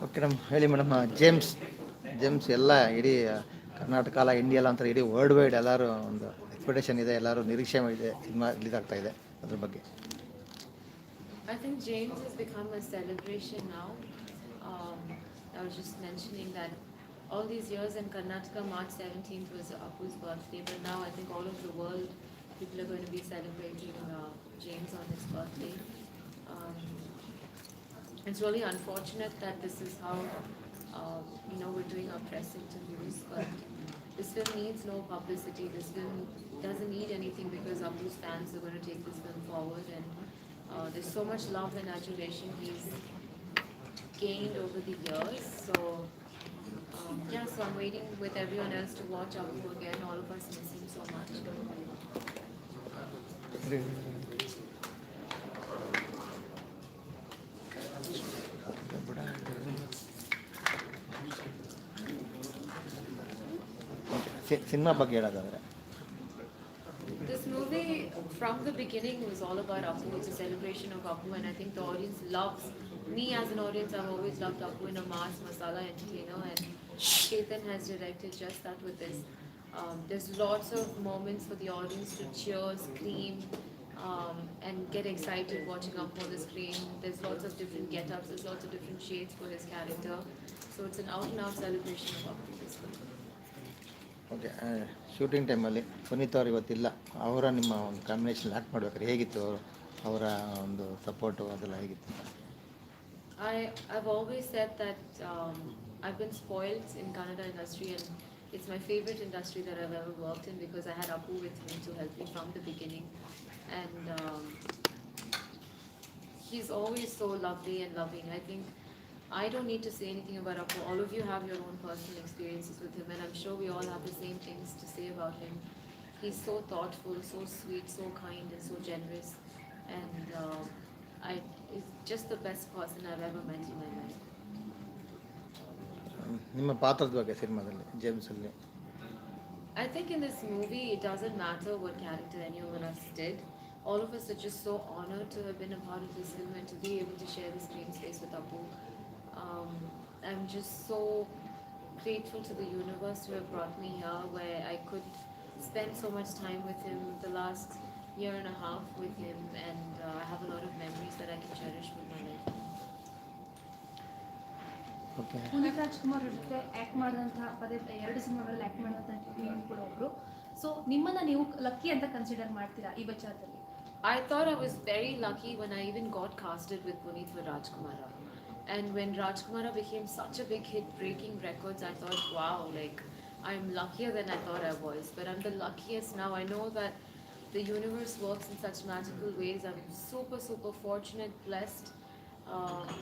Okay ಹೇಳಿ madam. James ಎಲ್ಲ ಇಡೀ ಕರ್ನಾಟಕ ಅಲ್ಲ, ಇಂಡಿಯಾ ಎಲ್ಲ ಅಂತಾರೆ, ಇಡೀ ವರ್ಲ್ಡ್ ವೈಡ್ ಎಲ್ಲರೂ ಒಂದು ಎಕ್ಸ್ಪೆಕ್ಟೇಷನ್ ಇದೆ, ಎಲ್ಲರೂ ನಿರೀಕ್ಷೆ ಇದೆ ಸಿನಿಮಾ ರಿಲೀಸ್ ಆಗ್ತಾ ಇದೆ, ಅದ್ರ ಬಗ್ಗೆ. I think James has become a celebration now. Um, I was just mentioning that all these years in Karnataka, March 17th was Apu's birthday, but now I think all over the world, people are going to be celebrating James on his birthday. Um, it's really unfortunate that this is how we're doing our press interviews, but this film needs no publicity. This film doesn't need anything because Apu's fans are going to take this film forward, and there's so much love and adulation he's gained over the years. So so I'm waiting with everyone else to watch Apu again. All of us miss him so much. Cinema ಬಗ್ಗೆ ಹೇಳೋದಾದ್ರೆ, this movie from the beginning was all about Apu. It's a celebration of Apu, and I think the audience loves me. As an audience, I've always loved Apu in a mass masala entertainer, and Ketan has directed just that with this. There's lots of moments for the audience to cheer, scream, and get excited watching Apu on the screen. There's lots of different get-ups, there's lots of different shades for his character. So it's an out-and-out celebration of Apu. Okay. Shooting ಟೈಮಲ್ಲಿ ಪುನೀತ್ ಅವರು ಇವತ್ತಿಲ್ಲ, ಅವರ ನಿಮ್ಮ ಒಂದು combination act ಮಾಡ್ಬೇಕಾದ್ರೆ ಹೇಗಿತ್ತು, ಅವರ ಒಂದು ಸಪೋರ್ಟು ಅದೆಲ್ಲ ಹೇಗಿತ್ತು? I've always said that I've been spoiled in Kannada industry, and it's my favorite industry that I've ever worked in because I had Apu with me to help me from the beginning, and he's always so lovely and loving. I think I don't need to say anything about Apu. All of you have your own personal experiences with him, and I'm sure we all have the same things to say about him. He's so thoughtful, so sweet, so kind, and so generous, and he's just the best person I've ever met in my life. ನಿಮ್ಮ ಪಾತ್ರದ ಬಗ್ಗೆ ಸಿನಿಮಾದಲ್ಲಿ ಜೇಮ್ಸಲ್ಲಿ? I think in this movie it doesn't matter what character any of us did. All of us are just so honored to have been a part of this film and to be able to share the screen space with Apu. I'm just so grateful to the universe to have brought me here, where I could spend so much time with him, the last year and a half with him, and I have a lot of memories that I can cherish with my life. Okay. Puneeth Rajkumar ಜೊತೆ act ಮಾಡಿದಂತಹ 2 ಸಿನಿಮಾಗಳಲ್ಲಿ act ಮಾಡಿದಂಥ ನೀವು ಕೂಡ ಒಬ್ಬರು. So ನಿಮ್ಮನ್ನು ನೀವು lucky ಅಂತ ಕನ್ಸಿಡರ್ ಮಾಡ್ತೀರಾ ಈ ವಿಚಾರದಲ್ಲಿ? I thought I was very lucky when I even got casted with Punithrajkumar. And when Rajkumara became such a big hit, breaking records, I thought, wow, like, I'm luckier than I thought I was. But I'm the luckiest now. I know that the universe works in such magical ways. I'm super, super fortunate, blessed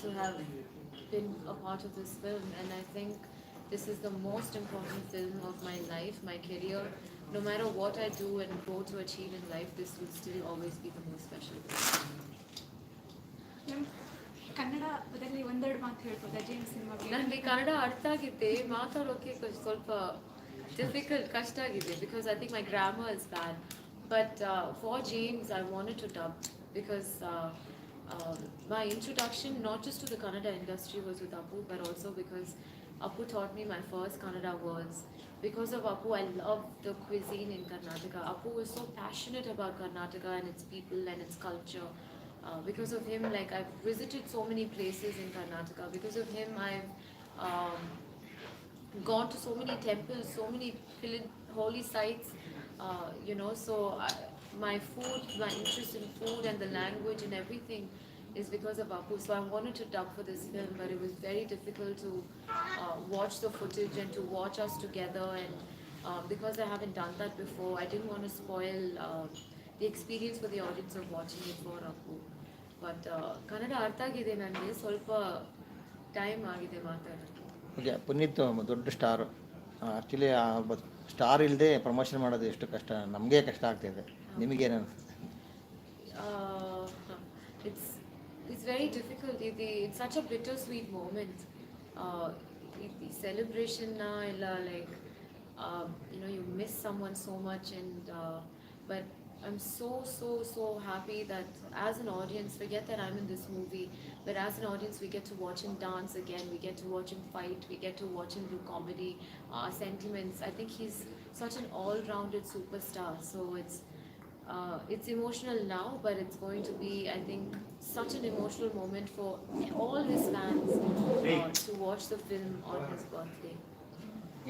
to have been a part of this film. And I think this is the most important film of my life, my career. No matter what I do and go to achieve in life, this will still always be the most special film. ಕನ್ನಡದಲ್ಲಿ ಒಂದೆರಡು ಮಾತು ಹೇಳ್ಬೋದಾ James ಸಿನಿಮಾಗೆ? ನನಗೆ ಕನ್ನಡ ಅರ್ಥ ಆಗಿದೆ, ಮಾತಾಡೋಕ್ಕೆ ಸ್ವಲ್ಪ ಡಿಫಿಕಲ್ಟ್, ಕಷ್ಟ ಆಗಿದೆ, because I think my grammar is bad. But for James, I wanted to dub because my introduction not just to the Kannada industry was with Apu, but also because Apu taught me my first Kannada words. Because of Apu, I love the cuisine in Karnataka. Apu was so passionate about Karnataka and its people and its culture. Because of him, like, I've visited so many places in Karnataka. Because of him, I've gone to so many temples, so many holy sites, so my food, my interest in food and the language and everything is because of Apu. So I wanted to dub for this film, but it was very difficult to watch the footage and to watch us together, and because I haven't done that before, I didn't want to spoil the experience for the audience of watching it for Apu. But Kannada ಅರ್ಥ ಆಗಿದೆ, ನನಗೆ ಸ್ವಲ್ಪ time ಆಗಿದೆ ಮಾತಾಡೋಕ್ಕೆ. Okay. Puneeth ದೊಡ್ಡ star, actually star ಇಲ್ಲದೆ promotion ಮಾಡೋದು ಎಷ್ಟು ಕಷ್ಟ, ನಮಗೆ ಕಷ್ಟ ಆಗ್ತಾಯಿದೆ, ನಿಮಗೇನು ಅನಿಸುತ್ತೆ? It's very difficult. It's such a bittersweet moment. The celebration na illa, like, you miss someone so much, and but I'm so happy that as an audience, forget that I'm in this movie, but as an audience, we get to watch him dance again, we get to watch him fight, we get to watch him do comedy, sentiments. I think he's such an all-rounded superstar. So it's emotional now, but it's going to be, I think, such an emotional moment for all his fans to watch the film on his birthday.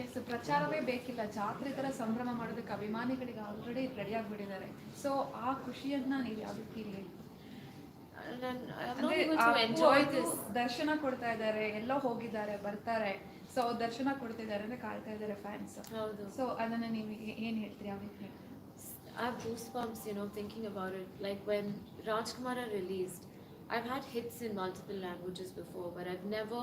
Yes, ಪ್ರಚಾರವೇ ಬೇಕಿಲ್ಲ, ಜಾತ್ರೆ ಥರ ಸಂಭ್ರಮ ಮಾಡೋದಕ್ಕೆ ಅಭಿಮಾನಿಗಳಿಗೆ already ready ಆಗಿಬಿಟ್ಟಿದ್ದಾರೆ. So ಆ ಖುಷಿಯನ್ನ ನೀವು ಯಾವ ರೀತಿ ಹೇಳಿ? And I'm not ಅಂದ್ರೆ able to enjoy this. ದರ್ಶನ ಕೊಡ್ತಾ ಇದ್ದಾರೆ, ಎಲ್ಲೋ ಹೋಗಿದ್ದಾರೆ, ಬರ್ತಾರೆ, ಸೊ ದರ್ಶನ ಕೊಡ್ತಿದ್ದಾರೆ ಅಂದ್ರೆ ಕಾಯ್ತಾ ಇದ್ದಾರೆ ಫ್ಯಾನ್ಸ್. ಹೌದು. ಸೊ ಅದನ್ನ ನೀವು ಏನ್ ಹೇಳ್ತೀರಿ ಯಾವ ರೀತಿ? I have goosebumps, thinking about it. Like when Rajkumara released, I've had hits in multiple languages before, but I've never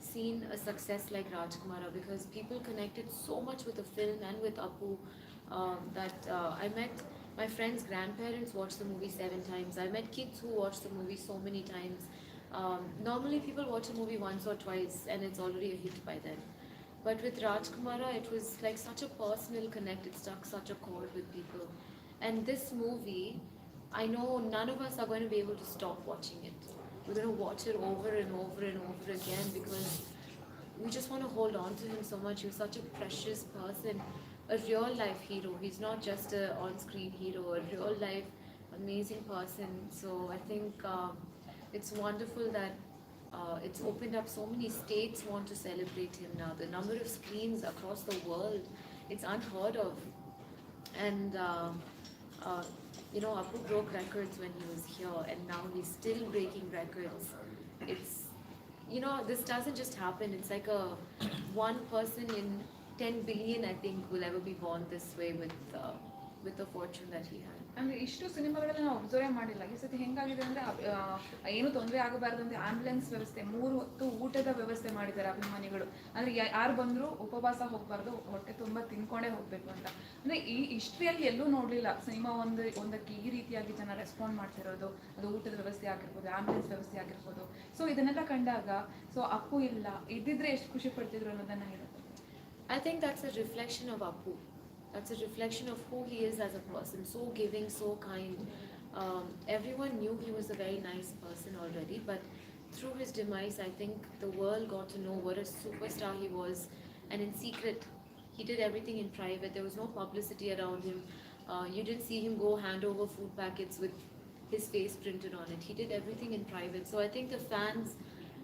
seen a success like Rajkumara because people connected so much with the film and with Appu that I met my friends' grandparents watched the movie 7 times. I met kids who watched the movie so many times. Normally, people watch a movie once or twice and it's already a hit by then. But with Rajkumara, it was like such a personal connect. It struck such a chord with people. And this movie, I know none of us are going to be able to stop watching it. We're going to watch it over and over and over again because we just want to hold on to him so much. He was such a precious person, a real life hero. He's not just a on-screen hero, a real life amazing person. So I think it's wonderful that it's opened up. So many states want to celebrate him now. The number of screens across the world, it's unheard of. And Apu broke records when he was here, and now he's still breaking records. It's, this doesn't just happen. It's like a one person in 10 billion, I think, will ever be born this way with the fortune that he had. ಅಂದ್ರೆ ಇಷ್ಟು ಸಿನಿಮಾಗಳಲ್ಲಿ ನಾವು observe ಮಾಡಿಲ್ಲ. ಈ ಸತಿ ಹೆಂಗಾಗಿದೆ ಅಂದ್ರೆ ಏನು ತೊಂದರೆ ಆಗಬಾರ್ದು ಅಂತ ಆಂಬ್ಯುಲೆನ್ಸ್ ವ್ಯವಸ್ಥೆ, 3 ಹೊತ್ತು ಊಟದ ವ್ಯವಸ್ಥೆ ಮಾಡಿದ್ದಾರೆ ಅಭಿಮಾನಿಗಳು. ಅಂದ್ರೆ ಯಾರು ಬಂದ್ರು ಉಪವಾಸ ಹೋಗ್ಬಾರ್ದು, ಹೊಟ್ಟೆ ತುಂಬಾ ತಿನ್ಕೊಂಡೇ ಹೋಗ್ಬೇಕು ಅಂತ. ಅಂದ್ರೆ ಈ ಹಿಸ್ಟ್ರಿಯಲ್ಲಿ ಎಲ್ಲೂ ನೋಡ್ಲಿಲ್ಲ ಸಿನಿಮಾ ಒಂದಕ್ಕೆ ಈ ರೀತಿಯಾಗಿ ಜನ ರೆಸ್ಪಾಂಡ್ ಮಾಡ್ತಿರೋದು. ಅದು ಊಟದ ವ್ಯವಸ್ಥೆ ಆಗಿರ್ಬೋದು, ಆಂಬ್ಯುಲೆನ್ಸ್ ವ್ಯವಸ್ಥೆ ಆಗಿರ್ಬೋದು. ಸೊ ಇದನ್ನೆಲ್ಲ ಕಂಡಾಗ ಸೊ ಅಪ್ಪು ಇಲ್ಲ ಇದ್ದಿದ್ರೆ ಎಷ್ಟು ಖುಷಿ ಪಡ್ತಿದ್ರು ಅನ್ನೋದನ್ನ ಹೇಳುತ್ತೆ. I think that's a reflection of Apu. That's a reflection of who he is as a person. So giving, so kind. Everyone knew he was a very nice person already, but through his demise, I think the world got to know what a superstar he was. And in secret, he did everything in private. There was no publicity around him. You didn't see him go hand over food packets with his face printed on it. He did everything in private. So I think the fans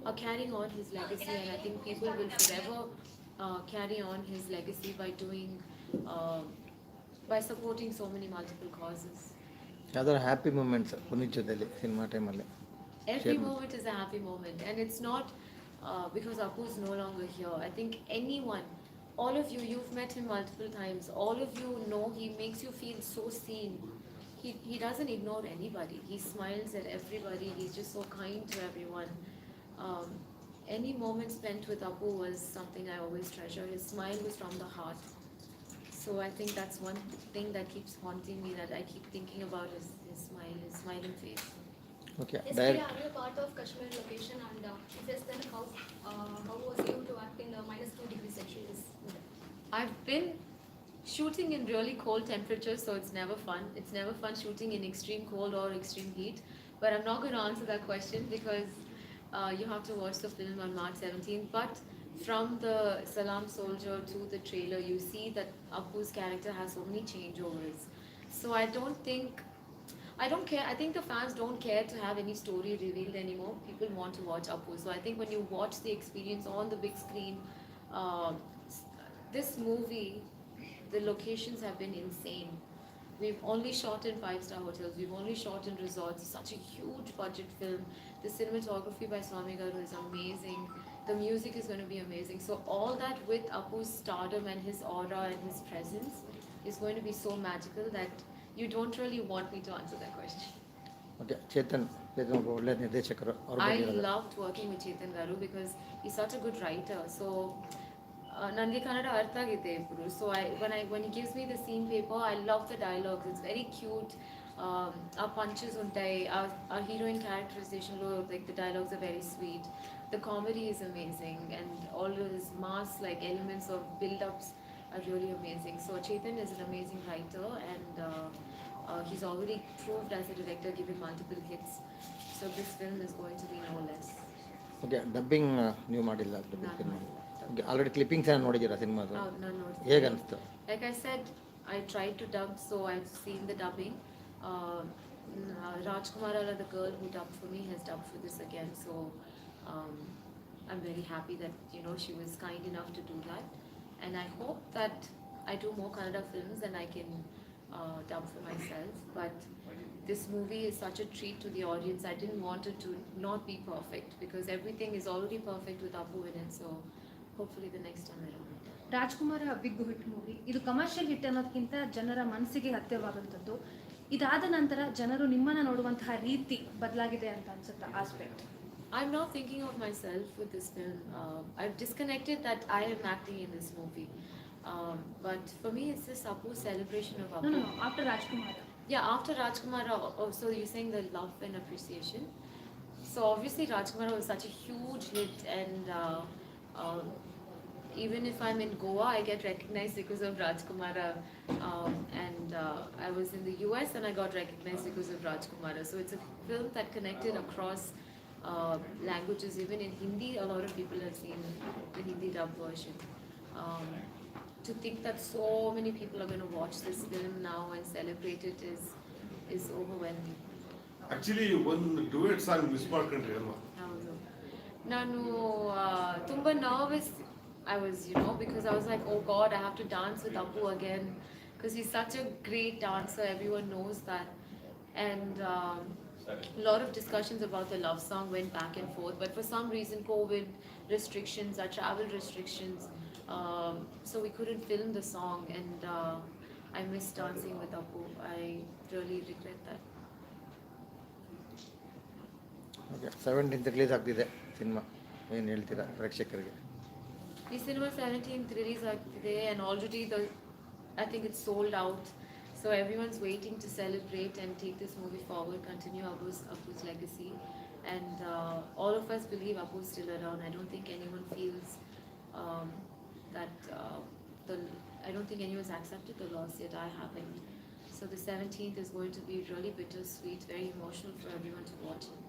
are carrying on his legacy, and I think people will forever carry on his legacy by supporting so many multiple causes. ಯಾವ್ದಾದ್ರು happy moments Puneeth ಜೊತೆಲಿ cinema ಟೈಮಲ್ಲಿ? Every moment is a happy moment, and it's not because Apu is no longer here. I think anyone, all of you, you've met him multiple times. All of you know he makes you feel so seen. He doesn't ignore anybody. He smiles at everybody. He's just so kind to everyone. Any moment spent with Apu was something I always treasure. His smile was from the heart. So I think that's one thing that keeps haunting me, that I keep thinking about his smile, his smiling face. Okay, Yes, direct. Priya, are you part of Kashmir location, and if yes, then how was you to act in -2 degrees Celsius? I've been shooting in really cold temperatures, so it's never fun. It's never fun shooting in extreme cold or extreme heat. But I'm not going to answer that question because you have to watch the film on March 17th. But from the Salam Soldier to the trailer, you see that Apu's character has so many changeovers. So I don't care. I think the fans don't care to have any story revealed anymore. People want to watch Apu. So I think when you watch the experience on the big screen, this movie, the locations have been insane. We've only shot in 5-star hotels. We've only shot in resorts. It's such a huge budget film. The cinematography by Swami Garu is amazing. The music is going to be amazing. So all that with Apu's stardom and his aura and his presence is going to be so magical that you don't really want me to answer that question. Okay, Chetan ಒಬ್ಬ ಒಳ್ಳೆ ನಿರ್ದೇಶಕರು. ಅವ್ರ I ಬಗ್ಗೆ loved working with Chetan Garu because he's such a good writer. So ನನಗೆ ಕನ್ನಡ ಅರ್ಥ ಆಗಿದೆ ಇಬ್ಬರು. So when he gives me the scene paper, I love the dialogues. It's very cute. Our punches ఉంటాయి. Our heroine characterization, like the dialogues are very sweet. The comedy is amazing, and all of his mass like elements of build-ups are really amazing. So Chetan is an amazing writer, and He's already proved as a director, given multiple hits. So this film is going to be no less. Okay dubbing ನೀವು ಮಾಡಿಲ್ಲ dubbing ನಾನು cinema ಮಾಡಿಲ್ಲ. Okay already clippings ಏನು ನೋಡಿದ್ದೀರಾ ಸಿನಿಮಾದು ನಾನು ನೋಡ್ತೀನಿ. ಹೇಗೆ ಅನಿಸ್ತು? Like I said, I tried to dub, so I've seen the dubbing. Rajkumar, the girl who dubbed for me, has dubbed for this again. So I'm very happy that she was kind enough to do that, and I hope that I do more Kannada films and I can dub for myself. But this movie is such a treat to the audience. I didn't want it to not be perfect because everything is already perfect with Apu in it. So hopefully the next time around. Rajkumar big hit movie, ಇದು commercial hit ಅನ್ನೋದಕ್ಕಿಂತ ಜನರ ಮನಸ್ಸಿಗೆ ಹತ್ತಿರವಾದಂಥದ್ದು. ಇದಾದ ನಂತರ ಜನರು ನಿಮ್ಮನ್ನ ನೋಡುವಂತಹ ರೀತಿ ಬದಲಾಗಿದೆ ಅಂತ ಅನ್ಸುತ್ತಾ aspect? I'm not thinking of myself with this film. I've disconnected that I am acting in this movie. But for me, it's this Apu's celebration of Apu. No, after Rajkumar. Yeah, after Rajkumar. So you're saying the love and appreciation. So obviously Rajkumar was such a huge hit, and even if I'm in Goa, I get recognized because of Rajkumar. And I was in the US and I got recognized because of Rajkumar. So it's a film that connected across languages. Even in Hindi, a lot of people have seen the Hindi dub version. To think that so many people are going to watch this film now and celebrate it is overwhelming. Actually, one duet song miss ಮಾಡ್ಕೊಂಡ್ರಿ ಅಲ್ವಾ? ಹೌದು. ನಾನು ತುಂಬ nervous I was, because I was like, oh God, I have to dance with Apu again, because he's such a great dancer. Everyone knows that. And a lot of discussions about the love song went back and forth, but for some reason COVID restrictions, our travel restrictions, so we couldn't film the song, and I missed dancing with Apu. I really regret that. Okay 17th release ಆಗ್ತಿದೆ cinema, ಏನು ಹೇಳ್ತೀರಾ ಪ್ರೇಕ್ಷಕರಿಗೆ? ಈ cinema 17th release ಆಗ್ತಿದೆ, and already I think it's sold out. So everyone's waiting to celebrate and take this movie forward, continue Apu's legacy. And all of us believe Apu's still around. I don't think anyone feels that I don't think anyone's accepted the loss yet. I haven't. So the 17th is going to be really bittersweet, very emotional for everyone to watch it.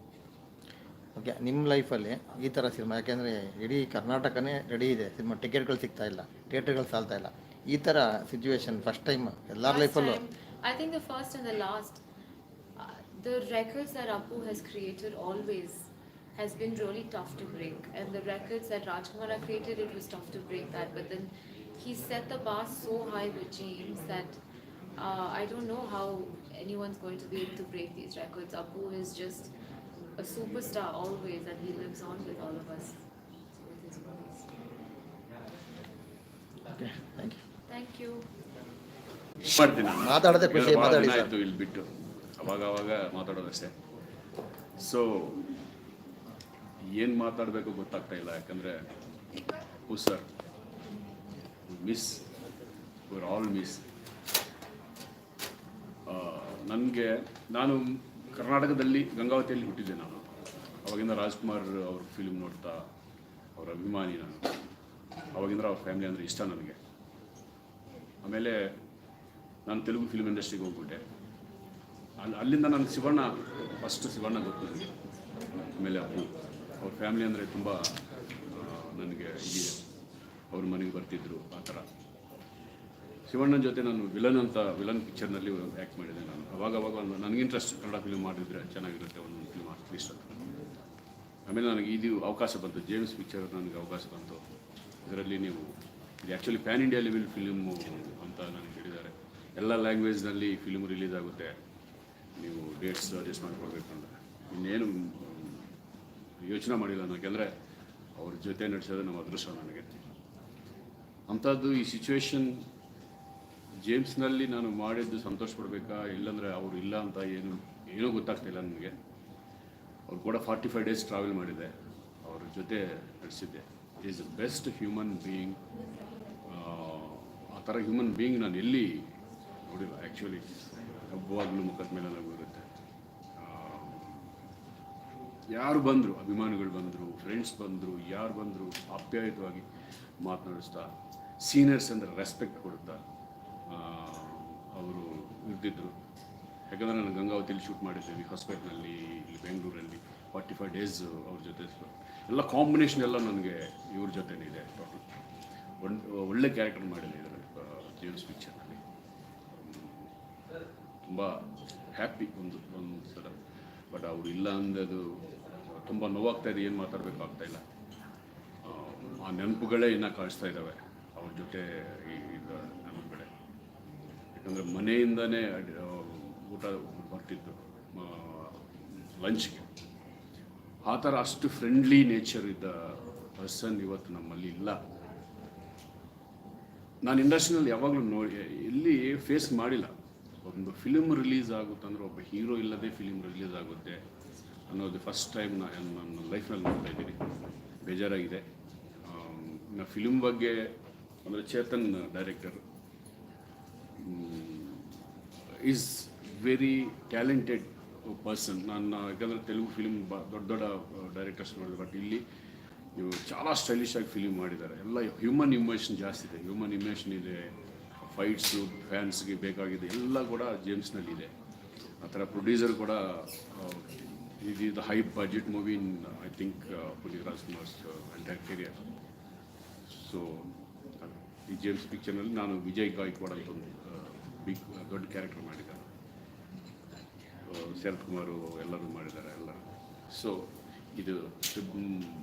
Okay, ನಿಮ್ಮ ಲೈಫಲ್ಲಿ ಈ ಥರ cinema, ಯಾಕೆಂದರೆ ಇಡೀ ಕರ್ನಾಟಕನೇ ready ಇದೆ cinema, ಟಿಕೆಟ್ಗಳು ಸಿಗ್ತಾ ಇಲ್ಲ, ಥಿಯೇಟರ್ಗಳು ಸಾಲ್ತಾ ಇಲ್ಲ, ಈ ಥರ ಸಿಚುವೇಶನ್ ಫಸ್ಟ್ ಟೈಮ್ ಎಲ್ಲರ ಲೈಫಲ್ಲೂ? I think the first and the last, the records that Apu has created always has been really tough to break, and the records that Rajkumar created, it was tough to break that, but then he set the bar so high with Jeams that I don't know how anyone's going to be able to break these records. Apu is just a superstar always, and he lives on with all of us with his movies. Okay, thank you. Thank you. ಮಾಡ್ತೀನಿ. ಮಾತಾಡೋದೇ ಖುಷಿ, ಭಾಳ ಮಾತಾಡಿ ದಿನ sir. ಆಯಿತು ಇಲ್ಲಿ ಬಿಟ್ಟು, ಅವಾಗ ಮಾತಾಡೋದಷ್ಟೇ. So ಏನು ಮಾತಾಡಬೇಕು ಗೊತ್ತಾಗ್ತಾ ಇಲ್ಲ, ಯಾಕಂದರೆ sir miss, your all miss. ನಾನು ಕರ್ನಾಟಕದಲ್ಲಿ ಗಂಗಾವತಿಯಲ್ಲಿ ಹುಟ್ಟಿದ್ದೆ. ನಾನು ಅವಾಗಿಂದ ರಾಜ್ಕುಮಾರ್ ಅವ್ರ ಫಿಲ್ಮ್ ನೋಡ್ತಾ ಅವ್ರ ಅಭಿಮಾನಿ ನಾನು. ಅವಾಗಿಂದ ಅವ್ರ ಫ್ಯಾಮಿಲಿ ಅಂದರೆ ಇಷ್ಟ ನನಗೆ. ಆಮೇಲೆ ನಾನು ತೆಲುಗು ಫಿಲ್ಮ್ ಇಂಡಸ್ಟ್ರಿಗೆ ಹೋಗ್ಬಿಟ್ಟೆ. ಅಲ್ಲಿಂದ ನಾನು ಫಸ್ಟ್ ಶಿವಣ್ಣ ಗೊತ್ತು ನನಗೆ. ಆಮೇಲೆ ಅಪ್ಪು ಅವ್ರ ಫ್ಯಾಮಿಲಿ ಅಂದರೆ ತುಂಬ ನನಗೆ ಹೀಗಿದೆ. ಅವ್ರ ಮನೆಗೆ ಬರ್ತಿದ್ರು ಆ ಥರ. ಶಿವಣ್ಣನ ಜೊತೆ ನಾನು ವಿಲನ್ ಪಿಕ್ಚರ್ನಲ್ಲಿ ಆ್ಯಕ್ಟ್ ಮಾಡಿದೆ. ನಾನು ಅವಾಗ ನನಗೆ ಇಂಟ್ರೆಸ್ಟ್, ಕನ್ನಡ ಫಿಲ್ಮ್ ಮಾಡಿದರೆ ಚೆನ್ನಾಗಿರುತ್ತೆ ಒಂದೊಂದು ಫಿಲ್ಮ್ ಅಟ್ಲೀಸ್ಟ್ ಅಂತ. ಆಮೇಲೆ ನನಗೆ ಇದು ಅವಕಾಶ ಬಂತು, ಜೇಮ್ಸ್ ಪಿಕ್ಚರ್ ನನಗೆ ಅವಕಾಶ ಬಂತು. ಇದರಲ್ಲಿ ಇದು actually PAN India level film ಅಂತ ನನಗೆ ಹೇಳಿದ್ದಾರೆ. ಎಲ್ಲ ಲ್ಯಾಂಗ್ವೇಜ್ನಲ್ಲಿ ಫಿಲ್ಮ್ ರಿಲೀಸ್ ಆಗುತ್ತೆ, ನೀವು ಡೇಟ್ಸ್ ಅಡ್ಜಸ್ಟ್ ಮಾಡಿಕೊಡ್ಬೇಕು ಅಂತ. ಇನ್ನೇನು ಯೋಚನೆ ಮಾಡಿಲ್ಲ ನಾನು, ಯಾಕೆಂದರೆ ಅವ್ರ ಜೊತೆ ನಡೆಸೋದು ನಮ್ಮ ಅದೃಷ್ಟ ನನಗೆ. ಅಂಥದ್ದು ಈ ಸಿಚುವೇಶನ್ ಜೇಮ್ಸ್ನಲ್ಲಿ ನಾನು ಮಾಡಿದ್ದು ಸಂತೋಷ ಪಡಬೇಕಾ, ಇಲ್ಲಾಂದರೆ ಅವರು ಇಲ್ಲ ಅಂತ ಏನೂ ಗೊತ್ತಾಗ್ತಿಲ್ಲ ನನಗೆ. ಅವ್ರು ಕೂಡ 45 days ಟ್ರಾವೆಲ್ ಮಾಡಿದೆ, ಅವ್ರ ಜೊತೆ ನಡೆಸಿದ್ದೆ. Is the best human being. ಆ ಥರ ಹ್ಯೂಮನ್ ಬೀಯಿಂಗ್ ನಾನು ಎಲ್ಲಿ ನೋಡಿಲ್ಲ ಆ್ಯಕ್ಚುಲಿ. ಹಬ್ಬವಾಗಲೂ ಮುಖದ ಮೇಲೆ ನಗು ಇರುತ್ತೆ. ಯಾರು ಬಂದರು, ಅಭಿಮಾನಿಗಳು ಬಂದರು, ಫ್ರೆಂಡ್ಸ್ ಬಂದರು, ಯಾರು ಬಂದರು, ಆಪ್ಯಾಯತವಾಗಿ ಮಾತನಾಡಿಸ್ತಾ, ಸೀನಿಯರ್ಸ್ ಅಂದರೆ ರೆಸ್ಪೆಕ್ಟ್ ಕೊಡುತ್ತಾ ಅವರು ಇರ್ತಿದ್ರು. ಯಾಕಂದರೆ ನಾನು ಗಂಗಾವತಿಯಲ್ಲಿ ಶೂಟ್ ಮಾಡಿದ್ದೇವೆ, ಹೊಸಪೇಟೆನಲ್ಲಿ, ಇಲ್ಲಿ ಬೆಂಗಳೂರಲ್ಲಿ 45 ಡೇಸ್ ಅವ್ರ ಜೊತೆ. ಎಲ್ಲ ಕಾಂಬಿನೇಷನ್ ಎಲ್ಲ ನನಗೆ ಇವ್ರ ಜೊತೆನೇ ಇದೆ. ಟೋಟಲ್ ಒಳ್ಳೆ ಕ್ಯಾರೆಕ್ಟರ್ ಮಾಡಿದೆ ಇದರಲ್ಲಿ ಜೇಮ್ಸ್ ಪಿಕ್ಚರ್ನಲ್ಲಿ. ತುಂಬ ಹ್ಯಾಪಿ ಒಂದು ಸಲ. ಬಟ್ ಅವರು ಇಲ್ಲ ಅಂದದು ತುಂಬ ನೋವಾಗ್ತಾಯಿದೆ, ಏನು ಮಾತಾಡಬೇಕಾಗ್ತಾಯಿಲ್ಲ. ಆ ನೆನಪುಗಳೇ ಇನ್ನೂ ಕಾಣಿಸ್ತಾ ಇದ್ದಾವೆ ಅವ್ರ ಜೊತೆ ಈಗ ನೆನಪುಗಳೇ. ಯಾಕಂದರೆ ಮನೆಯಿಂದನೇ ಊಟ ಬರ್ತಿತ್ತು ಲಂಚ್ಗೆ. ಆ ಥರ ಅಷ್ಟು ಫ್ರೆಂಡ್ಲಿ ನೇಚರ್ ಇದ್ದ ಪರ್ಸನ್ ಇವತ್ತು ನಮ್ಮಲ್ಲಿ ಇಲ್ಲ. ನಾನು ಇಂಡಸ್ಟ್ರಿನಲ್ಲಿ ಯಾವಾಗಲೂ ಎಲ್ಲಿ ಫೇಸ್ ಮಾಡಿಲ್ಲ. ಒಂದು ಫಿಲ್ಮ್ ರಿಲೀಸ್ ಆಗುತ್ತಂದ್ರೆ ಒಬ್ಬ ಹೀರೋ ಇಲ್ಲದೆ ಫಿಲ್ಮ್ ರಿಲೀಸ್ ಆಗುತ್ತೆ ಅನ್ನೋದು ಫಸ್ಟ್ ಟೈಮ್ ನನ್ನ ಲೈಫ್ನಲ್ಲಿ ನೋಡ್ತಾ ಇದ್ದೀನಿ. ಬೇಜಾರಾಗಿದೆ. ಇನ್ನು ಫಿಲ್ಮ್ ಬಗ್ಗೆ ಅಂದರೆ Chetan director is very talented person. ನಾನು ಯಾಕಂದರೆ ತೆಲುಗು ಫಿಲ್ಮ್ ದೊಡ್ಡ ದೊಡ್ಡ ಡೈರೆಕ್ಟರ್ಸ್ ನೋಡಿದೆ, ಬಟ್ ಇಲ್ಲಿ ಇವರು చాలా ಸ್ಟೈಲಿಶ್ ಆಗಿ ಫಿಲ್ಮ್ ಮಾಡಿದ್ದಾರೆ. ಎಲ್ಲ ಹ್ಯೂಮನ್ ಇಮೋಷನ್ ಜಾಸ್ತಿ ಇದೆ, ಹ್ಯೂಮನ್ ಇಮೋಷನ್ ಇದೆ, ಫೈಟ್ಸು ಫ್ಯಾನ್ಸ್ಗೆ ಬೇಕಾಗಿದೆ ಎಲ್ಲ ಕೂಡ ಜೇಮ್ಸ್ನಲ್ಲಿದೆ. ಆ ಥರ ಪ್ರೊಡ್ಯೂಸರ್ ಕೂಡ ಇದು high budget movie in I think ಪುನೀತ್ರಾಜ್ಕುಮಾರ್ಸ್ entire career. So ಈ ಜೇಮ್ಸ್ ಪಿಕ್ಚರ್ನಲ್ಲಿ ನಾನು ವಿಜಯ್ ಗಾಯಕ್ವಾಡ್ ಅಂತ ಒಂದು ದೊಡ್ಡ ಕ್ಯಾರೆಕ್ಟರ್ ಮಾಡಿದ್ದಾರೆ. ಶರತ್ ಕುಮಾರು ಎಲ್ಲರೂ ಮಾಡಿದ್ದಾರೆ ಎಲ್ಲ. ಸೊ ಇದು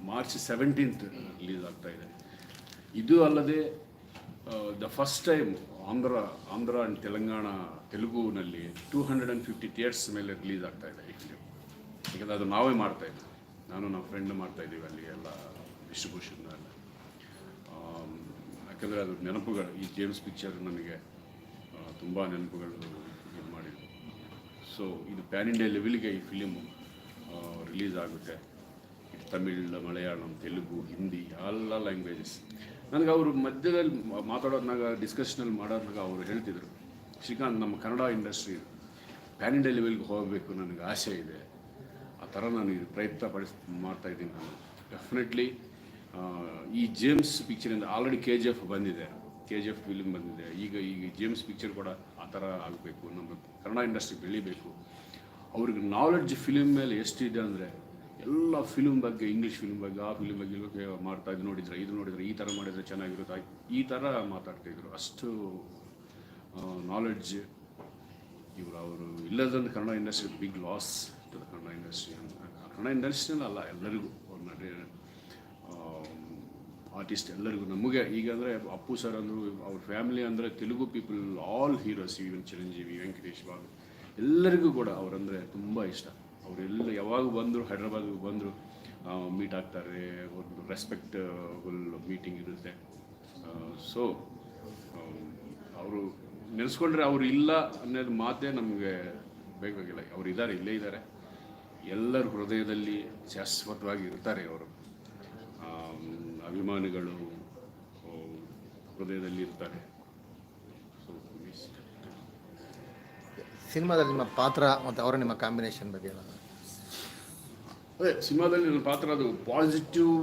ಮಾರ್ಚ್ 17th ರಿಲೀಸ್ ಆಗ್ತಾಯಿದೆ. ಇದು ಅಲ್ಲದೆ the first time Andhra and Telangana ತೆಲುಗುನಲ್ಲಿ 250 ಥಿಯೇಟರ್ಸ್ ಮೇಲೆ ರಿಲೀಸ್ ಆಗ್ತಾಯಿದೆ ಈ ಫಿಲಿಮ್. ಯಾಕಂದರೆ ಅದು ನಾವೇ ಮಾಡ್ತಾಯಿದ್ವಿ, ನಾನು ನಮ್ಮ ಫ್ರೆಂಡ್ ಮಾಡ್ತಾಯಿದ್ದೀವಿ ಅಲ್ಲಿ ಎಲ್ಲ ಡಿಸ್ಟ್ರಿಬ್ಯೂಷನ್ ಎಲ್ಲ. ಯಾಕಂದರೆ ಅದು ನೆನಪುಗಳು, ಈ ಜೇಮ್ಸ್ ಪಿಕ್ಚರ್ ನನಗೆ ತುಂಬ ನೆನಪುಗಳು ಇದು ಮಾಡಿದ್ರು. ಸೊ ಇದು ಪ್ಯಾನ್ ಇಂಡಿಯಾ ಲೆವೆಲ್ಗೆ ಈ ಫಿಲಿಮು ರಿಲೀಸ್ ಆಗುತ್ತೆ. ತಮಿಳ್, ಮಲಯಾಳಂ, ತೆಲುಗು, ಹಿಂದಿ ಎಲ್ಲ ಲ್ಯಾಂಗ್ವೇಜಸ್. ನನಗೆ ಅವರು ಮಧ್ಯದಲ್ಲಿ ಮಾತಾಡೋದ್ನಾಗ ಡಿಸ್ಕಷನಲ್ಲಿ ಮಾಡೋದ್ನಾಗ ಅವರು ಹೇಳ್ತಿದ್ರು, ಶ್ರೀಕಾಂತ್ ನಮ್ಮ ಕನ್ನಡ ಇಂಡಸ್ಟ್ರಿ ಪ್ಯಾನ್ ಇಂಡಿಯಾ ಲೆವೆಲ್ಗೆ ಹೋಗಬೇಕು, ನನಗೆ ಆಸೆ ಇದೆ. ಆ ಥರ ನಾನು ಇದು ಪ್ರಯತ್ನ ಮಾಡ್ತಾಯಿದ್ದೀನಿ. ನಾನು ಡೆಫಿನೆಟ್ಲಿ ಈ ಜೇಮ್ಸ್ ಪಿಕ್ಚರಿಂದ ಆಲ್ರೆಡಿ KGF ಬಂದಿದೆ, KGF ಫಿಲ್ಮ್ ಬಂದಿದೆ. ಈಗ ಜೇಮ್ಸ್ ಪಿಕ್ಚರ್ ಕೂಡ ಆ ಥರ ಆಗಬೇಕು, ನಮ್ಮ ಕನ್ನಡ ಇಂಡಸ್ಟ್ರಿ ಬೆಳಿಬೇಕು. ಅವ್ರಿಗೆ ನಾಲೆಡ್ಜ್ ಫಿಲಿಮ್ ಮೇಲೆ ಎಷ್ಟಿದೆ ಅಂದರೆ ಎಲ್ಲ ಫಿಲ್ಮ್ ಬಗ್ಗೆ, ಇಂಗ್ಲೀಷ್ ಫಿಲ್ಮ್ ಬಗ್ಗೆ, ಆ ಫಿಲ್ಮ್ ಬಗ್ಗೆ ಮಾಡ್ತಾಯಿದ್ದು ನೋಡಿದರೆ, ಇದು ನೋಡಿದರೆ ಈ ಥರ ಮಾಡಿದರೆ ಚೆನ್ನಾಗಿರುತ್ತೆ, ಈ ಥರ ಮಾತಾಡ್ತಾಯಿದ್ರು. ಅಷ್ಟು ನಾಲೆಡ್ಜ್ ಅವರು ಇಲ್ಲದಂದ್ರೆ Kannada industry big loss to the Kannada industry. Kannada ಇಂಡಸ್ಟ್ರಿನಲ್ಲ ಅಲ್ಲ, ಎಲ್ಲರಿಗೂ ಆರ್ಟಿಸ್ಟ್ ಎಲ್ಲರಿಗೂ. ನಮಗೆ ಈಗ ಅಂದರೆ ಅಪ್ಪು ಸರ್ ಅಂದರು, ಅವ್ರ ಫ್ಯಾಮಿಲಿ ಅಂದರೆ Telugu people all heroes, even Chiranjeevi, Venkatesh Babu ಎಲ್ಲರಿಗೂ ಕೂಡ ಅವರಂದರೆ ತುಂಬ ಇಷ್ಟ. ಅವರೆಲ್ಲ ಯಾವಾಗ ಬಂದರು, ಹೈದ್ರಾಬಾದ್ಗೆ ಬಂದರು ಮೀಟ್ ಆಗ್ತಾರೆ, ಒಂದು ರೆಸ್ಪೆಕ್ಟಬಲ್ ಮೀಟಿಂಗ್ ಇರುತ್ತೆ. ಸೊ ಅವರು ನೆನೆಸ್ಕೊಂಡ್ರೆ ಅವರು ಇಲ್ಲ ಅನ್ನೋದು ಮಾತೇ ನಮಗೆ ಬೇಕಾಗಿಲ್ಲ. ಅವರು ಇದ್ದಾರೆ, ಇಲ್ಲೇ ಇದ್ದಾರೆ, ಎಲ್ಲರ ಹೃದಯದಲ್ಲಿ ಶಾಶ್ವತವಾಗಿ ಇರ್ತಾರೆ. ಅವರು ಅಭಿಮಾನಿಗಳು ಹೃದಯದಲ್ಲಿ ಇರ್ತಾರೆ. ಸಿನಿಮಾದಲ್ಲಿ ನಿಮ್ಮ ಪಾತ್ರ ಮತ್ತು ಅವರ ನಿಮ್ಮ ಕಾಂಬಿನೇಷನ್ ಬಗ್ಗೆ ಅದೇ ಸಿನಿಮಾದಲ್ಲಿ ನನ್ನ ಪಾತ್ರ ಅದು ಪಾಸಿಟಿವ್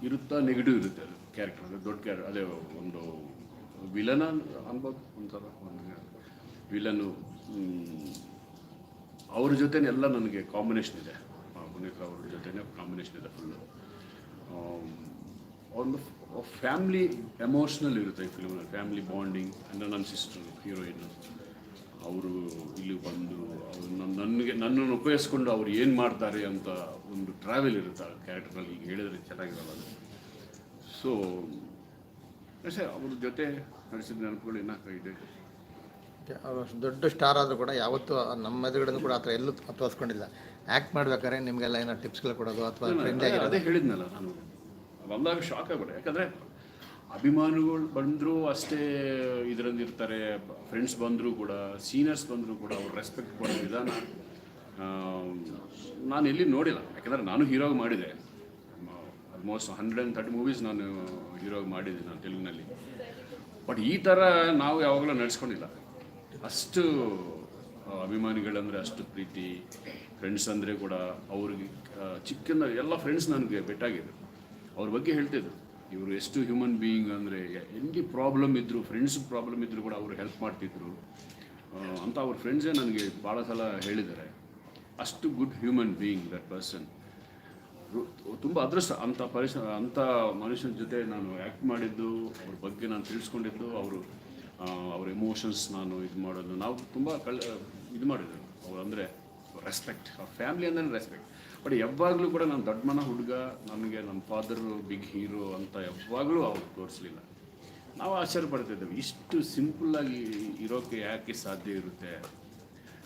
ಇರುತ್ತಾ, ನೆಗೆಟಿವ್ ಇರುತ್ತೆ. ಅದು ಕ್ಯಾರೆಕ್ಟರ್, ಅದು ದೊಡ್ಡ ಕ್ಯಾರೆಕ್ಟರ್. ಅದೇ ಒಂದು ವಿಲನ ಅನ್ಬೋದು, ಒಂಥರ ಒಂದು ವಿಲನು. ಅವ್ರ ಜೊತೆನೇ ಎಲ್ಲ ನನಗೆ ಕಾಂಬಿನೇಷನ್ ಇದೆ. ಪುನೀತ್ ಅವ್ರ ಜೊತೆನೇ ಕಾಂಬಿನೇಷನ್ ಇದೆ ಫುಲ್ಲು. ಒಂದು ಫ್ಯಾಮ್ಲಿ ಎಮೋಷ್ನಲ್ ಇರುತ್ತೆ ಈ ಫಿಲ್ಮಲ್ಲಿ, ಫ್ಯಾಮಿಲಿ ಬಾಂಡಿಂಗ್. ಅಂದರೆ ನನ್ನ ಸಿಸ್ಟರ್ ಹೀರೋಯಿನ್, ಅವರು ಇಲ್ಲಿ ಬಂದು ಅವರು ನನ್ನನ್ನು ಉಪಯೋಗಿಸ್ಕೊಂಡು ಅವ್ರು ಏನು ಮಾಡ್ತಾರೆ ಅಂತ ಒಂದು ಟ್ರಾವೆಲ್ ಇರುತ್ತೆ ಆ ಕ್ಯಾರೆಕ್ಟರ್ನಲ್ಲಿ. ಈಗ ಹೇಳಿದ್ರೆ ಚೆನ್ನಾಗಿರಲ್ಲ ಅದು. ಸೊ ಅಷ್ಟೇ, ಅವ್ರ ಜೊತೆ ನಡೆಸಿದ ನೆನಪುಗಳು ಇನ್ನೂ ಇದೆ. ಅವರು ದೊಡ್ಡ ಸ್ಟಾರ್ ಆದರೂ ಕೂಡ ಯಾವತ್ತೂ ನಮ್ಮ ಎದುರುಗಡೆ ಕೂಡ ಆ ಥರ ಎಲ್ಲೂ ತೋರಿಸ್ಕೊಂಡಿಲ್ಲ. ಆ್ಯಕ್ಟ್ ಮಾಡ್ಬೇಕಾದ್ರೆ ನಿಮಗೆಲ್ಲ ಏನೋ ಟಿಪ್ಸ್ಗಳು ಕೊಡೋದು ಅಥವಾ ಅದೇ ಹೇಳಿದ್ನಲ್ಲ ನಾನು, ಬಂದಾಗ ಶಾಕ್ ಆಗ್ಬಿಟ್ಟೆ. ಯಾಕಂದರೆ ಅಭಿಮಾನಿಗಳು ಬಂದರೂ ಅಷ್ಟೇ ಇದರಲ್ಲಿ ಇರ್ತಾರೆ, ಫ್ರೆಂಡ್ಸ್ ಬಂದರೂ ಕೂಡ, ಸೀನಿಯರ್ಸ್ ಬಂದರೂ ಕೂಡ ಅವ್ರು ರೆಸ್ಪೆಕ್ಟ್ ಕೊಡೋ ವಿಧಾನ ನಾನು ಎಲ್ಲಿ ನೋಡಿಲ್ಲ. ಯಾಕಂದರೆ ನಾನು ಹೀರೋಗಿ ಮಾಡಿದೆ, ಆಲ್ಮೋಸ್ಟ್ 130 ಮೂವೀಸ್ ನಾನು ಹೀರೋಗಿ ಮಾಡಿದ್ದೆ ನಾನು ತೆಲುಗಿನಲ್ಲಿ. ಬಟ್ ಈ ಥರ ನಾವು ಯಾವಾಗಲೂ ನಡೆಸ್ಕೊಂಡಿಲ್ಲ. ಅಷ್ಟು ಅಭಿಮಾನಿಗಳಂದರೆ ಅಷ್ಟು ಪ್ರೀತಿ, ಫ್ರೆಂಡ್ಸ್ ಅಂದರೆ ಕೂಡ ಅವ್ರಿಗೆ ಚಿಕ್ಕಂದ ಎಲ್ಲ ಫ್ರೆಂಡ್ಸ್ ನನಗೆ ಬೆಟ್ಟಾಗಿದ್ರು. ಅವ್ರ ಬಗ್ಗೆ ಹೇಳ್ತಿದ್ರು, ಇವರು ಎಷ್ಟು ಹ್ಯೂಮನ್ ಬೀಯಿಂಗ್ ಅಂದರೆ ಎಲ್ಲಿ ಪ್ರಾಬ್ಲಮ್ ಇದ್ದರು, ಫ್ರೆಂಡ್ಸ್ ಪ್ರಾಬ್ಲಮ್ ಇದ್ದರೂ ಕೂಡ ಅವರು ಹೆಲ್ಪ್ ಮಾಡ್ತಿದ್ರು. ಅಂತ ಅವ್ರ ಫ್ರೆಂಡ್ಸೇ ನನಗೆ ಭಾಳ ಸಲ ಹೇಳಿದ್ದಾರೆ. ಅಷ್ಟು good human being that person. ತುಂಬ ಅದೃಷ್ಟ ಅಂಥ ಮನುಷ್ಯನ ಜೊತೆ ನಾನು ಆ್ಯಕ್ಟ್ ಮಾಡಿದ್ದು, ಅವ್ರ ಬಗ್ಗೆ ನಾನು ತಿಳಿಸ್ಕೊಂಡಿದ್ದು, ಅವ್ರ ಎಮೋಷನ್ಸ್ ನಾನು ಇದು ಮಾಡೋದು, ನಾವು ತುಂಬ ಇದು ಮಾಡಿದ್ರು. ಅವ್ರು ಅಂದರೆ ರೆಸ್ಪೆಕ್ಟ್, ಅವ್ರ ಫ್ಯಾಮಿಲಿ ಅಂದರೆ ರೆಸ್ಪೆಕ್ಟ್. ಬಟ್ ಯಾವಾಗಲೂ ಕೂಡ ನಾನು ದೊಡ್ಡ ಮನ ಹುಡುಗ, ನನಗೆ ನಮ್ಮ ಫಾದರು ಬಿಗ್ ಹೀರೋ ಅಂತ ಯಾವಾಗಲೂ ಅವ್ರು ತೋರಿಸ್ಲಿಲ್ಲ. ನಾವು ಆಶ್ಚರ್ಯ ಪಡ್ತಿದ್ದೇವೆ, ಇಷ್ಟು ಸಿಂಪಲ್ಲಾಗಿ ಇರೋಕ್ಕೆ ಯಾಕೆ ಸಾಧ್ಯ ಇರುತ್ತೆ.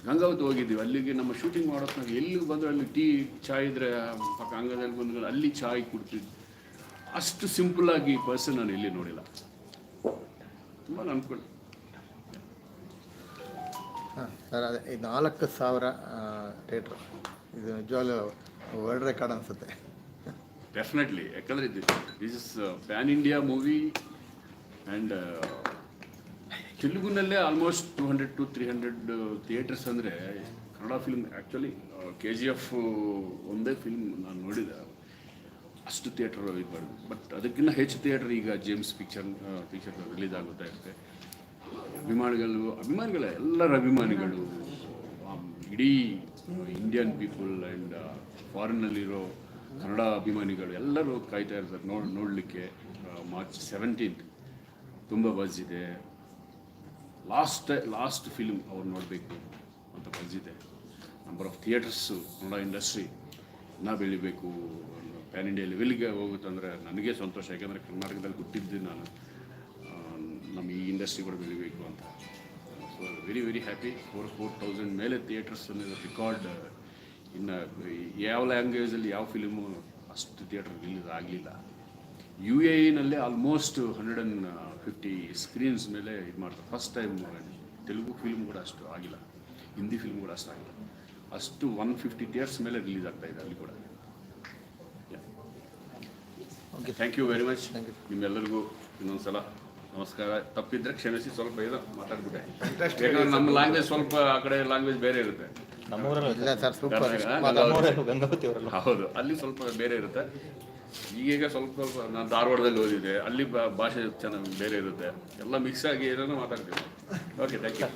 ಗಂಗಾವತಿ ಹೋಗಿದ್ದೀವಿ, ಅಲ್ಲಿಗೆ ನಮ್ಮ ಶೂಟಿಂಗ್ ಮಾಡೋದು ಎಲ್ಲಿಗೆ ಬಂದರೆ ಅಲ್ಲಿ ಟೀ ಚಾಯ್ ಇದ್ದರೆ ಪಕ್ಕ ಅಂಗದಲ್ಲಿ ಬಂದು ಅಲ್ಲಿ ಚಾಯ್ ಕುಡ್ತಿದ್ವಿ. ಅಷ್ಟು ಸಿಂಪಲ್ಲಾಗಿ ಪರ್ಸನ್ ನಾನು ಎಲ್ಲಿ ನೋಡಿಲ್ಲ. ತುಂಬ ಅಂದ್ಕೊಂಡು ಹಾಂ ಸರ್, ಅದೇ ಈ 4,000 ಥಿಯೇಟ್ರ್ ಇದು ನಿಜವಾಗ್ಲೂ ವರ್ಲ್ಡ್ ರೆಕಾರ್ಡ್ ಅನಿಸುತ್ತೆ. ಡೆಫಿನೆಟ್ಲಿ, ಯಾಕಂದರೆ this is pan India movie and ತೆಲುಗುನಲ್ಲೇ ಆಲ್ಮೋಸ್ಟ್ 200 to 300 ಥಿಯೇಟರ್ಸ್. ಅಂದರೆ ಕನ್ನಡ ಫಿಲ್ಮ್ ಆ್ಯಕ್ಚುಲಿ KGF ಒಂದೇ ಫಿಲ್ಮ್ ನಾನು ನೋಡಿದೆ, ಅಷ್ಟು ಥಿಯೇಟರ್ ಇದು ಮಾಡಿದೆ. ಬಟ್ ಅದಕ್ಕಿಂತ ಹೆಚ್ಚು ಥಿಯೇಟರ್ ಈಗ ಜೇಮ್ಸ್ ಪಿಕ್ಚರ್ ರಿಲೀಸ್ ಆಗುತ್ತಾ ಇರುತ್ತೆ. ಅಭಿಮಾನಿಗಳ ಎಲ್ಲರ ಅಭಿಮಾನಿಗಳು, ಇಡೀ ಇಂಡಿಯನ್ ಪೀಪಲ್ ಆ್ಯಂಡ್ ಫಾರಿನ್ನಲ್ಲಿರೋ ಕನ್ನಡ ಅಭಿಮಾನಿಗಳು ಎಲ್ಲರೂ ಕಾಯ್ತಾ ಇರ್ತಾರೆ ನೋಡಲಿಕ್ಕೆ. ಮಾರ್ಚ್ 17th ತುಂಬ ಬಜ್ ಇದೆ. ಲಾಸ್ಟ್ ಫಿಲ್ಮ್ ಅವ್ರು ನೋಡಬೇಕು ಅಂತ ಬಜ್ಜಿದೆ. Number of theatres Kannada industry ಇನ್ನೂ ಬೆಳಿಬೇಕು, ಪ್ಯಾನ್ ಇಂಡಿಯಾ ಲೆವೆಲ್ಗೆ ಹೋಗುತ್ತಂದರೆ ನನಗೆ ಸಂತೋಷ. ಯಾಕೆಂದರೆ ಕರ್ನಾಟಕದಲ್ಲಿ ಹುಟ್ಟಿದ್ದು ನಾನು, ನಮ್ಮ ಈ ಇಂಡಸ್ಟ್ರಿ ಕೂಡ ಬೆಳಿಬೇಕು ಅಂತ. So very very happy. 4,000 ಮೇಲೆ ಥಿಯೇಟರ್ಸ್ ಅನ್ನೋದು ರೆಕಾರ್ಡ್. ಇನ್ನು ಯಾವ ಲ್ಯಾಂಗ್ವೇಜಲ್ಲಿ ಯಾವ ಫಿಲಿಮು ಅಷ್ಟು ಥಿಯೇಟರ್ ರಿಲೀಸ್ ಆಗಲಿಲ್ಲ. UAE ಆಲ್ಮೋಸ್ಟ್ 150 ಸ್ಕ್ರೀನ್ಸ್ ಮೇಲೆ ಇದು ಮಾಡ್ತಾರೆ. ಫಸ್ಟ್ ಟೈಮ್ ತೆಲುಗು ಫಿಲ್ಮ್ ಕೂಡ ಅಷ್ಟು ಆಗಿಲ್ಲ, ಹಿಂದಿ ಫಿಲ್ಮ್ ಕೂಡ ಅಷ್ಟು ಆಗಿಲ್ಲ. ಅಷ್ಟು 150 ಥಿಯೇಟರ್ಸ್ ಮೇಲೆ ರಿಲೀಸ್ ಆಗ್ತಾ ಇದೆ ಅಲ್ಲಿ ಕೂಡ. Okay, thank you very much. ನಿಮ್ಮೆಲ್ಲರಿಗೂ ಇನ್ನೊಂದು ಸಲ ನಮಸ್ಕಾರ. ತಪ್ಪಿದ್ರೆ ಕ್ಷಮಿಸಿ, ಸ್ವಲ್ಪ ಏನೋ ಮಾತಾಡ್ಬಿಟ್ಟೆ. ಯಾಕಂದ್ರೆ ನಮ್ಮ ಲ್ಯಾಂಗ್ವೇಜ್ ಸ್ವಲ್ಪ ಆ ಕಡೆ ಲ್ಯಾಂಗ್ವೇಜ್ ಬೇರೆ ಇರುತ್ತೆ. ಇಲ್ಲ ಸರ್, ಸೂಪರ್. ಗಂಗಾವತಿ ಅವರಲ್ಲ, ಹೌದು, ಅಲ್ಲಿ ಸ್ವಲ್ಪ ಬೇರೆ ಇರುತ್ತೆ. ಈಗ ಸ್ವಲ್ಪ ನಾನು ಧಾರವಾಡದಲ್ಲಿ ಓದಿದೆ, ಅಲ್ಲಿ ಭಾಷೆ ಚೆನ್ನಾಗಿ ಬೇರೆ ಇರುತ್ತೆ. ಎಲ್ಲ ಮಿಕ್ಸ್ ಆಗಿ ಏನೇನೋ ಮಾತಾಡ್ತೀವಿ. Okay, thank you.